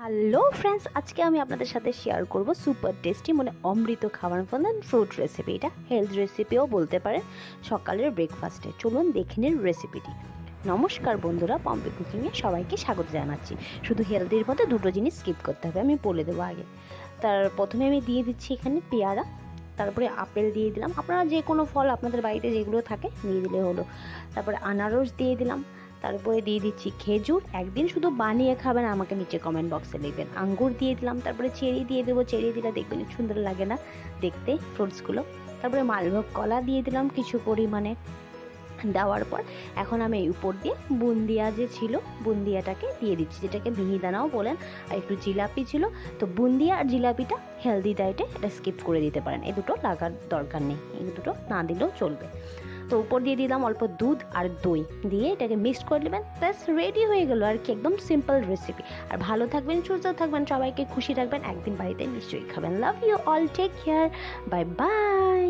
Hello friends, আজকে আমি আপনাদের সাথে শেয়ার করব সুপার টেস্টি মানে অমৃত খাবার ফোন ফ্রুট রেসিপি। এটা হেলথ রেসিপিও বলতে পারেন, সকালের ব্রেকফাস্টে। চলুন দেখে নিন রেসিপিটি। নমস্কার বন্ধুরা, পম্পি কুকিংয়ে সবাইকে স্বাগত জানাচ্ছি। শুধু হেলদির মধ্যে দুটো জিনিস স্কিপ করতে হবে, আমি বলে দেবো আগে। তার প্রথমে আমি দিয়ে দিচ্ছি এখানে পেয়ারা, তারপরে আপেল দিয়ে দিলাম। আপনারা যে কোনো ফল আপনাদের বাড়িতে যেগুলো থাকে দিয়ে দিলে হলো। তারপরে আনারস দিয়ে দিলাম, তারপরে দিয়ে দিচ্ছি খেজুর। একদিন শুধু বানিয়ে খাবেন, আমাকে নিচে কমেন্ট বক্সে লিখবেন। আঙ্গুর দিয়ে দিলাম, তারপরে চেরি দিয়ে দেবো। চেরি দিলে দেখবেন সুন্দর লাগে না দেখতে ফ্রুটসগুলো। তারপরে মালভোগ কলা দিয়ে দিলাম কিছু পরিমাণে। দেওয়ার পর এখন আমি উপর দিয়ে বুন্দিয়া যে ছিল, বুন্দিয়াটাকে দিয়ে দিচ্ছি, যেটাকে মিহিদানাও বলেন। আর একটু জিলাপি ছিল, তো বুন্দিয়া আর জিলাপিটা হেলদি ডায়েটে এটা স্কিপ করে দিতে পারেন। এই দুটো লাগার দরকার নেই, এই দুটো না দিলেও চলবে। তো উপর দিয়ে দিলাম অল্প দুধ আর দই দিয়ে এটাকে মিক্সড করে নেবেন। ব্যাস রেডি হয়ে গেল আর কি, একদম সিম্পল রেসিপি। আর ভালো থাকবেন, সুস্থ থাকবেন, সবাইকে খুশি রাখবেন। একদিন বাড়িতে নিশ্চয়ই খাবেন। Love you all, take care, bye by.